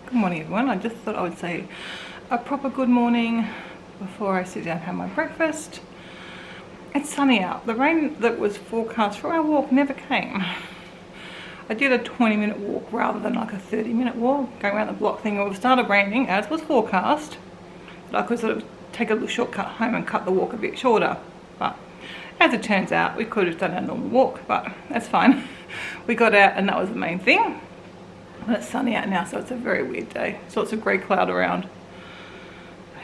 Good morning everyone. I just thought I would say a proper good morning before I sit down and have my breakfast. It's sunny out. The rain that was forecast for our walk never came. I did a 20-minute walk rather than like a 30-minute walk, going around the block thing. It would have started raining as was forecast, but I could sort of take a little shortcut home and cut the walk a bit shorter. But as it turns out, we could have done a normal walk, but that's fine. We got out and that was the main thing. And it's sunny out now, so it's a very weird day. There's lots of grey cloud around.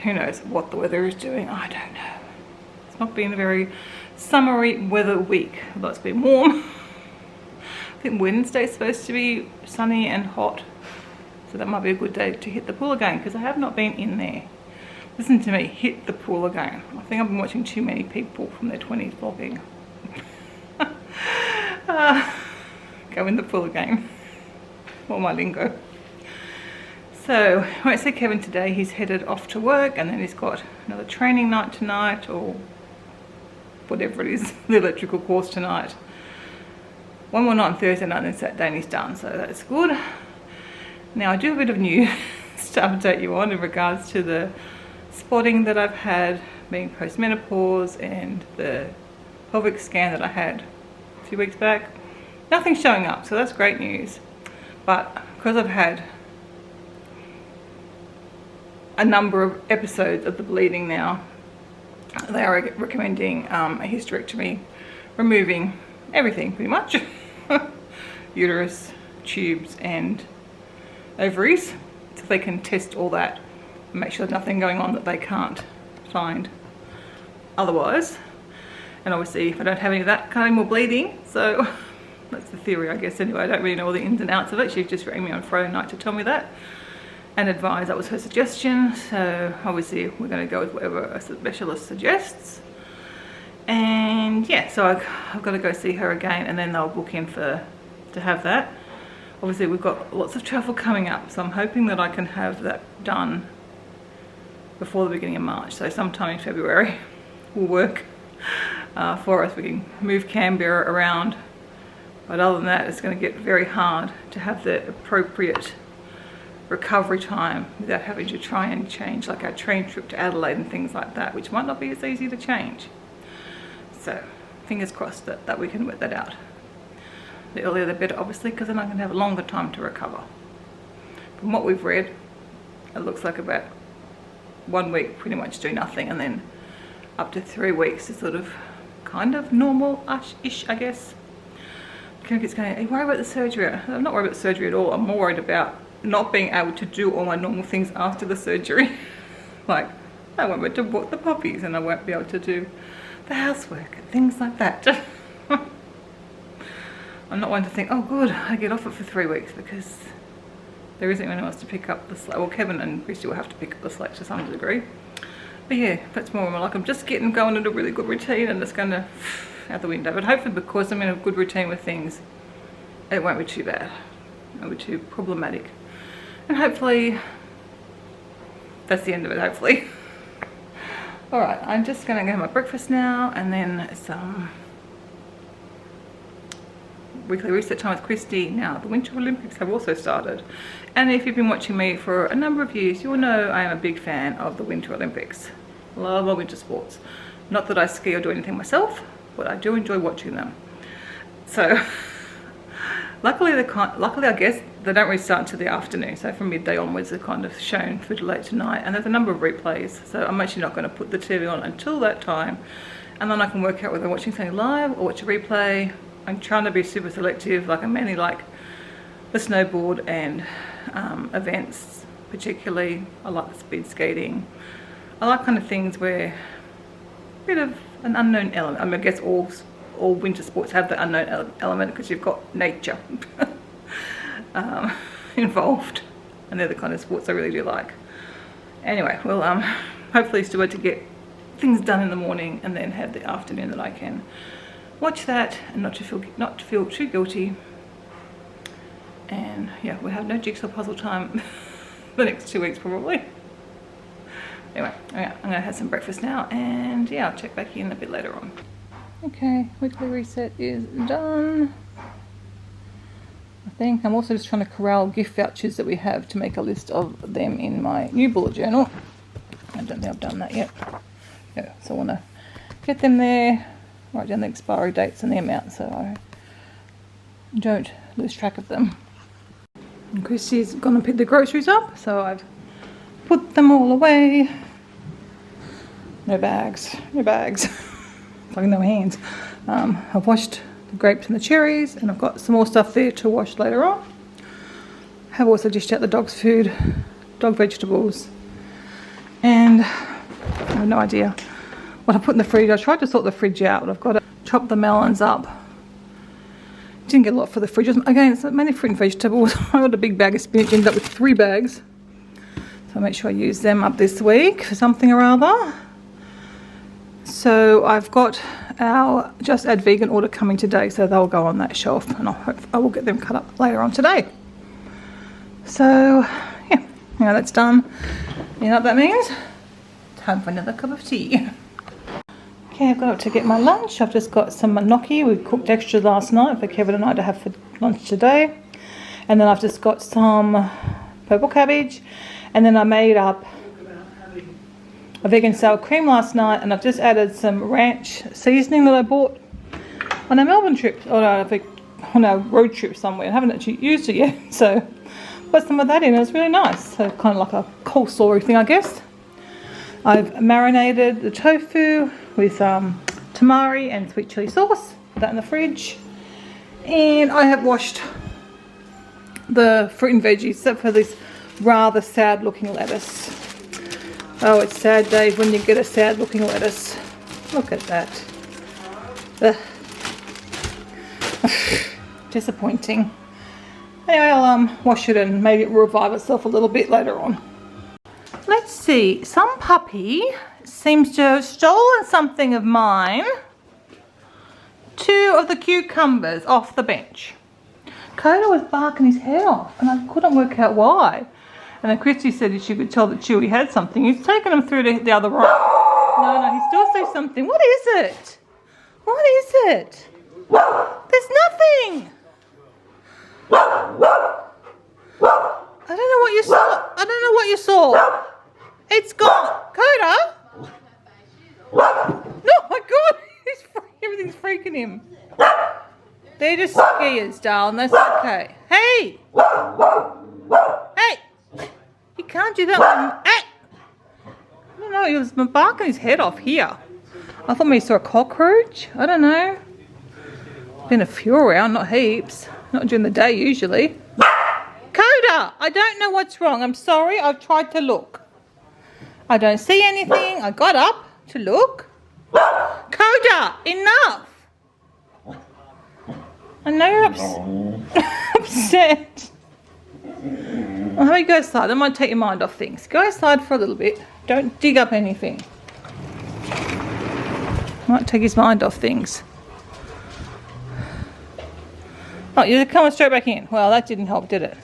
Who knows what the weather is doing? I don't know. It's not been a very summery weather week, although it's been warm. I think Wednesday's supposed to be sunny and hot, so that might be a good day to hit the pool again, because I have not been in there. Listen to me, hit the pool again. I think I've been watching too many people from their 20s vlogging. Go in the pool again. Or my lingo. So I won't see Kevin today. He's headed off to work, and then he's got another training night tonight, or whatever it is, the electrical course tonight. One more night on Thursday night, and then Saturday and he's done, so that's good. Now I do have a bit of news to update you on in regards to the spotting that I've had being post-menopause and the pelvic scan that I had a few weeks back. Nothing's showing up, so that's great news. But because I've had a number of episodes of the bleeding now, they are recommending a hysterectomy, removing everything pretty much. Uterus, tubes and ovaries, so they can test all that and make sure there's nothing going on that they can't find otherwise. And obviously if I don't have any of that, can't have more bleeding, so that's the theory, I guess. Anyway, I don't really know all the ins and outs of it. She just rang me on Friday night to tell me that and advise that was her suggestion. So obviously we're going to go with whatever a specialist suggests. And yeah, so I've got to go see her again, and then they'll book in to have that. Obviously we've got lots of travel coming up, so I'm hoping that I can have that done before the beginning of March. So sometime in February will work for us. We can move Canberra around. But other than that, it's going to get very hard to have the appropriate recovery time without having to try and change like our train trip to Adelaide and things like that, which might not be as easy to change. So fingers crossed that we can work that out. The earlier the better, obviously, because then I can have a longer time to recover. From what we've read, it looks like about 1 week pretty much do nothing, and then up to 3 weeks is sort of kind of normal-ish, I guess. Kevin gets going, are you worried about the surgery? I'm not worried about the surgery at all. I'm more worried about not being able to do all my normal things after the surgery. Like, I won't be able to walk the puppies, and I won't be able to do the housework and things like that. I'm not one to think, oh good, I get off it for 3 weeks, because there isn't anyone else to pick up the slack. Well, Kevin and Christy will have to pick up the slack to some degree. But yeah, that's more like I'm just getting going into a really good routine, and it's going to out the window. But hopefully, because I'm in a good routine with things, it won't be too bad. It won't be too problematic. And hopefully, that's the end of it, hopefully. Alright, I'm just going to go have my breakfast now, and then some weekly reset time with Christy. Now, the Winter Olympics have also started. And if you've been watching me for a number of years, you'll know I am a big fan of the Winter Olympics. Love my winter sports. Not that I ski or do anything myself, but I do enjoy watching them. So luckily I guess they don't really start until the afternoon, so from midday onwards they're kind of shown through to late tonight, and there's a number of replays, so I'm actually not going to put the TV on until that time, and then I can work out whether I'm watching something live or watch a replay. I'm trying to be super selective. Like, I mainly like the snowboard and events particularly. I like the speed skating. I like kind of things where a bit of an unknown element. I mean, I guess all winter sports have the unknown element because you've got nature involved, and they're the kind of sports I really do like. Anyway, well, hopefully still able to get things done in the morning, and then have the afternoon that I can watch that and not to feel too guilty. And yeah, we'll have no jigsaw puzzle time the next 2 weeks probably. Anyway, I'm gonna have some breakfast now, and yeah, I'll check back in a bit later on. Okay, weekly reset is done. I think. I'm also just trying to corral gift vouchers that we have to make a list of them in my new bullet journal. I don't think I've done that yet. Yeah, so I want to get them there, write down the expiry dates and the amount so I don't lose track of them. And Christy's gone and picked the groceries up, so I've put them all away. No bags, no bags. Like no hands. I've washed the grapes and the cherries, and I've got some more stuff there to wash later on. Have also dished out the dog's food, dog vegetables, and I have no idea what I put in the fridge. I tried to sort the fridge out, but I've got to chop the melons up. Didn't get a lot for the fridge. Again, it's mainly fruit and vegetables. I got a big bag of spinach, ended up with 3 bags. So I'll make sure I use them up this week for something or other. So I've got our Just Add Vegan order coming today, so they'll go on that shelf, and I will get them cut up later on today. So yeah, now that's done. You know what that means? Time for another cup of tea. Okay, I've got up to get my lunch. I've just got some gnocchi. We cooked extra last night for Kevin and I to have for lunch today. And then I've just got some purple cabbage. And then I made up a vegan sour cream last night, and I've just added some ranch seasoning that I bought on a Melbourne trip, or on a road trip somewhere. I haven't actually used it yet, so put some of that in. It's really nice. So kind of like a coleslaw thing, I guess. I've marinated the tofu with tamari and sweet chili sauce. Put that in the fridge. And I have washed the fruit and veggies, except for this rather sad looking lettuce. Oh, it's sad, Dave, when you get a sad looking lettuce. Look at that. Ugh. Disappointing. Anyway, I'll wash it and maybe it will revive itself a little bit later on. Let's see, some puppy seems to have stolen something of mine. 2 of the cucumbers off the bench. Coda was barking his head off and I couldn't work out why. And then Christy said she could tell that Chewy had something. He's taken them through the other room. No, he still says something. What is it? What is it? There's nothing. I don't know what you saw. I don't know what you saw. It's gone. Coda? No, my God. Everything's freaking him. They're just skiers, darling. That's okay. Hey. Hey. You can't do that one. Hey. I don't know. He was barking his head off here. I thought maybe he saw a cockroach. I don't know. Been a few around, not heaps. Not during the day usually. Coda, I don't know what's wrong. I'm sorry. I've tried to look. I don't see anything. I got up to look. Coda, enough. I know you're upset. Well, how about you go outside? That might take your mind off things. Go outside for a little bit. Don't dig up anything. Might take his mind off things. Oh, you're coming straight back in. Well, that didn't help, did it?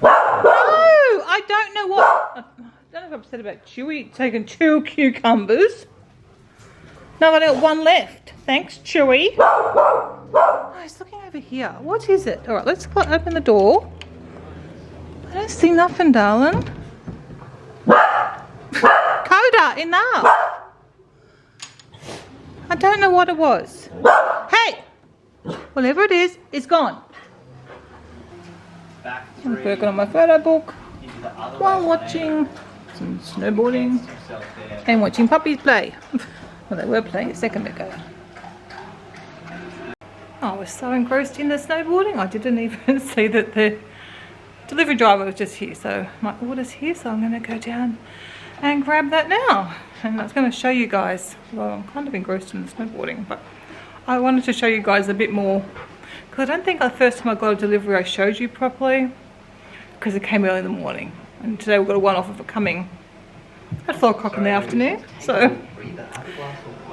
No, I don't know what. I don't know if I'm upset about Chewy taking 2 cucumbers. No, I got 1 left. Thanks, Chewy. Oh, he's looking over here. What is it? All right, let's open the door. I don't see nothing, darling. Coda, enough. I don't know what it was. Hey, whatever it is, it's gone. I'm working on my photo book while watching some snowboarding and watching puppies play. Well, they were playing a second ago. I was so engrossed in the snowboarding, I didn't even see that the delivery driver was just here. So my order's here, so I'm going to go down and grab that now. And I was going to show you guys, well, I'm kind of engrossed in the snowboarding, but I wanted to show you guys a bit more, because I don't think the first time I got a delivery I showed you properly, because it came early in the morning. And today we've got a one-off of it coming at 4 o'clock in the afternoon. So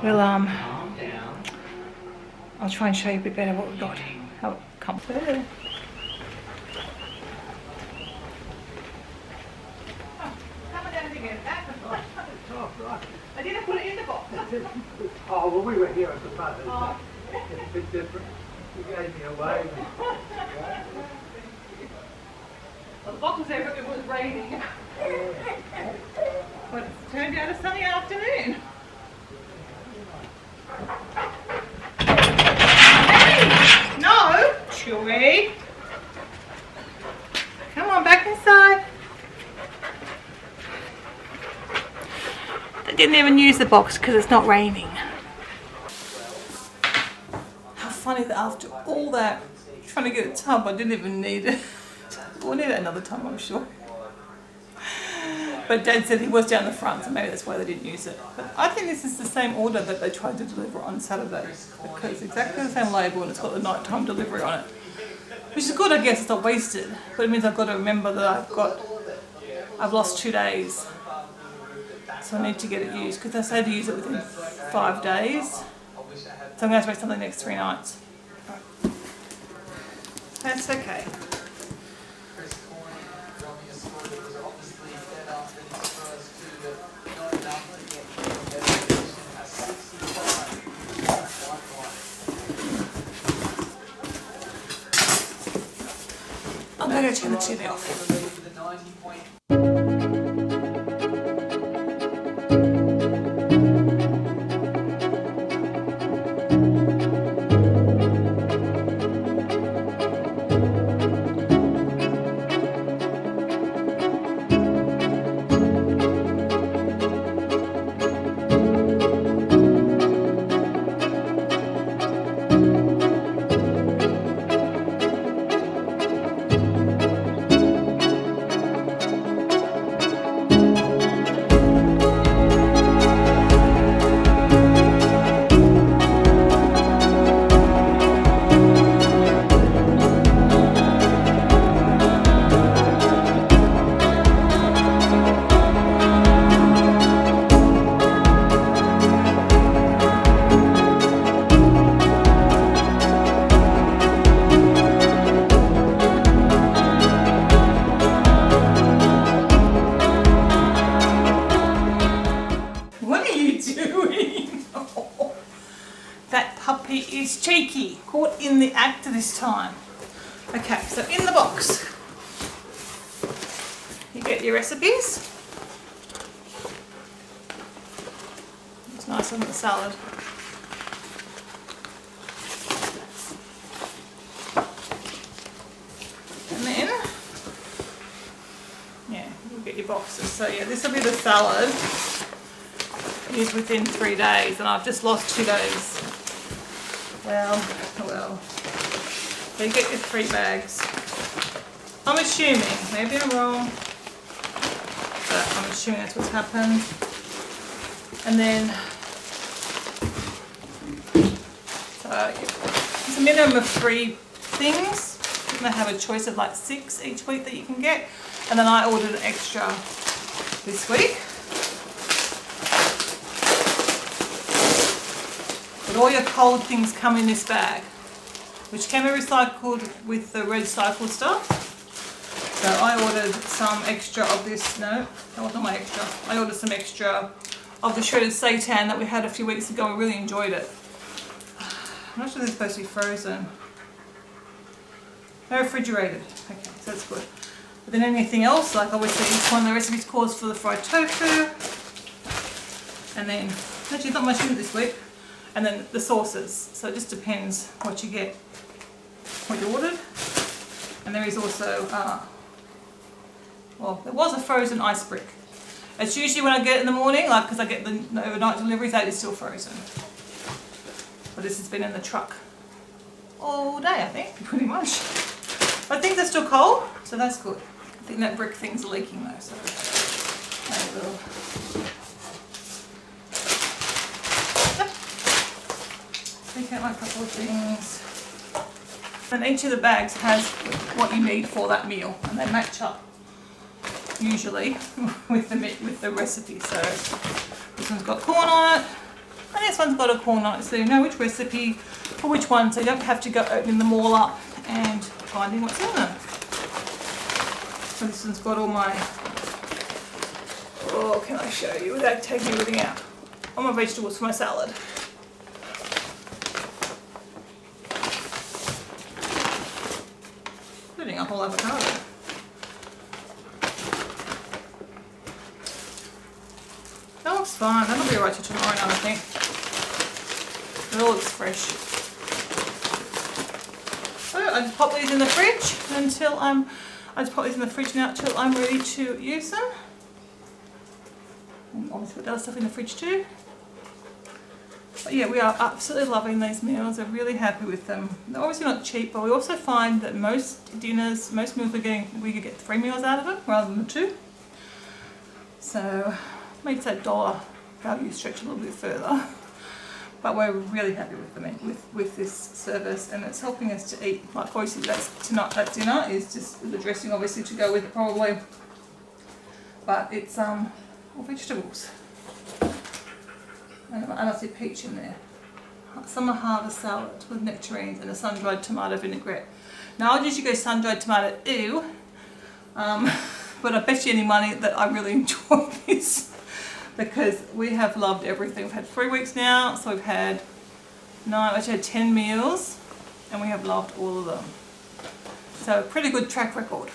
we'll I'll try and show you a bit better what we've got, how it comes through. I didn't put it in the box. Oh, well, we were here at the front. It's a bit different. You gave me away. box was there, but it was raining. But it turned out a sunny afternoon. Hey! No! Chewy! Come on, back inside. I didn't even use the box because it's not raining. How funny that after all that trying to get a tub, I didn't even need it. We'll need it another time, I'm sure. But Dad said he was down the front, so maybe that's why they didn't use it. But I think this is the same order that they tried to deliver on Saturday, because it's exactly the same label and it's got the nighttime delivery on it. Which is good, I guess, it's not wasted. But it means I've got to remember that I've lost 2 days. So I need to get it used, because they say to use it within 5 days. So I'm going to have to make something next 3 nights. That's okay. I'm going to turn the TV off. Is cheeky, caught in the act this time. Okay, so in the box you get your recipes. It's nice on the salad. And then, yeah, you'll get your boxes. So yeah, this will be the salad. Is within 3 days, and I've just lost 2 days. Well. So you get your 3 bags. I'm assuming, maybe I'm wrong, but I'm assuming that's what's happened. And then, so it's a minimum of 3 things. You're going to have a choice of like 6 each week that you can get. And then I ordered an extra this week. But all your cold things come in this bag, which can be recycled with the recycled stuff. So I ordered some extra of this. No, that wasn't my extra. I ordered some extra of the shredded seitan that we had a few weeks ago. I really enjoyed it. I'm not sure they're supposed to be frozen. They're refrigerated. Okay, so that's good. But then anything else, like obviously each one of the recipes calls for the fried tofu. And then, actually not much in it this week. And then the sauces. So it just depends what you get, what you ordered. And there is also, well, there was a frozen ice brick. It's usually when I get it in the morning, like because I get the overnight deliveries, that is still frozen. But this has been in the truck all day, I think, pretty much. But I think they're still cold, so that's good. I think that brick thing's leaking though, so I will. Take out my couple of things. And each of the bags has what you need for that meal, and they match up usually with the recipe. So this one's got corn on it, and this one's got a corn on it, so you know which recipe for which one, so you don't have to go opening them all up and finding what's in them. So this one's got all my, oh, can I show you without taking everything out? All my vegetables for my salad. Including a whole avocado. looks fine. That'll be alright till tomorrow night, I think. It all looks fresh. So I just pop these in the fridge until I just pop these in the fridge now till I'm ready to use them. And obviously put the other stuff in the fridge too. But yeah, we are absolutely loving these meals. We're really happy with them. They're obviously not cheap, but we also find that most dinners, most meals we could get 3 meals out of them rather than 2. So makes that dollar value stretch a little bit further. But we're really happy with them with this service, and it's helping us to eat. Like obviously that dinner is just the dressing obviously to go with it probably. But it's all vegetables. And I see peach in there. Summer harvest salad with nectarines and a sun-dried tomato vinaigrette. Now I'd usually go sun-dried tomato, ew. But I bet you any money that I really enjoy this because we have loved everything. We've had 3 weeks now, so we've had 10 meals, and we have loved all of them. So pretty good track record.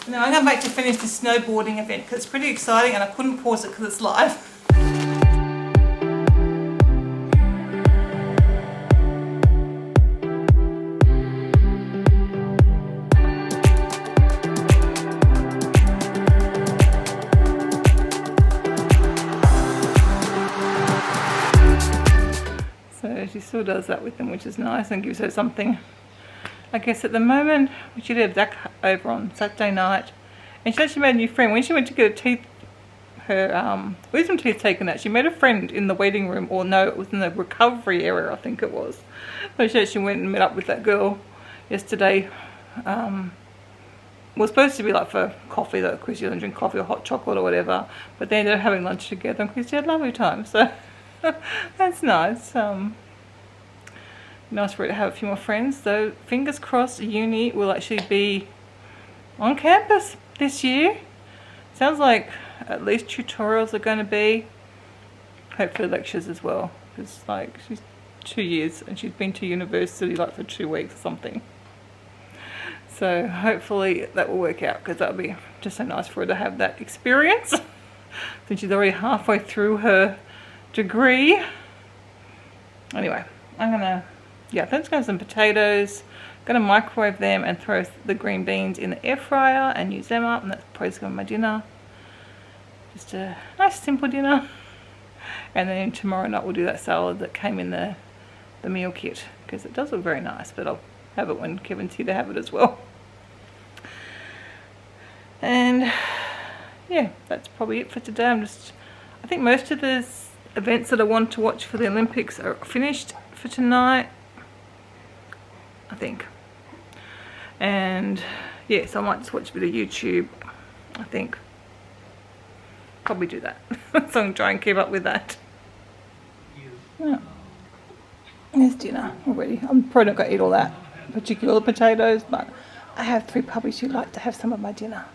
Now I'm going back to finish the snowboarding event because it's pretty exciting, and I couldn't pause it because it's live. So she still does that with them, which is nice and gives her something. I guess at the moment, she did have Zach over on Saturday night, and she actually made a new friend. When she went to get her wisdom teeth taken out, she made a friend in the waiting room, or no, it was in the recovery area, I think it was. So she actually went and met up with that girl yesterday. Was supposed to be like for coffee though, because she doesn't drink coffee or hot chocolate or whatever, but they ended up having lunch together and she had a lovely time, so that's nice. Nice for her to have a few more friends. So fingers crossed uni will actually be on campus this year. Sounds like at least tutorials are going to be, hopefully lectures as well, because like she's 2 years and she's been to university like for 2 weeks or something. So hopefully that will work out, because that would be just so nice for her to have that experience since she's already halfway through her degree. Anyway, I'm gonna let's go have some potatoes. Gonna microwave them and throw the green beans in the air fryer and use them up, and that's probably going to be my dinner. Just a nice simple dinner. And then tomorrow night we'll do that salad that came in the meal kit, because it does look very nice, but I'll have it when Kevin's here to have it as well. And yeah, that's probably it for today. I think most of the events that I want to watch for the Olympics are finished for tonight, I think. And yeah, so I might just watch a bit of YouTube, I think. Probably do that. So I'm trying to keep up with that. Yeah. There's dinner already. I'm probably not going to eat all that, particularly the potatoes, but I have 3 puppies who like to have some of my dinner.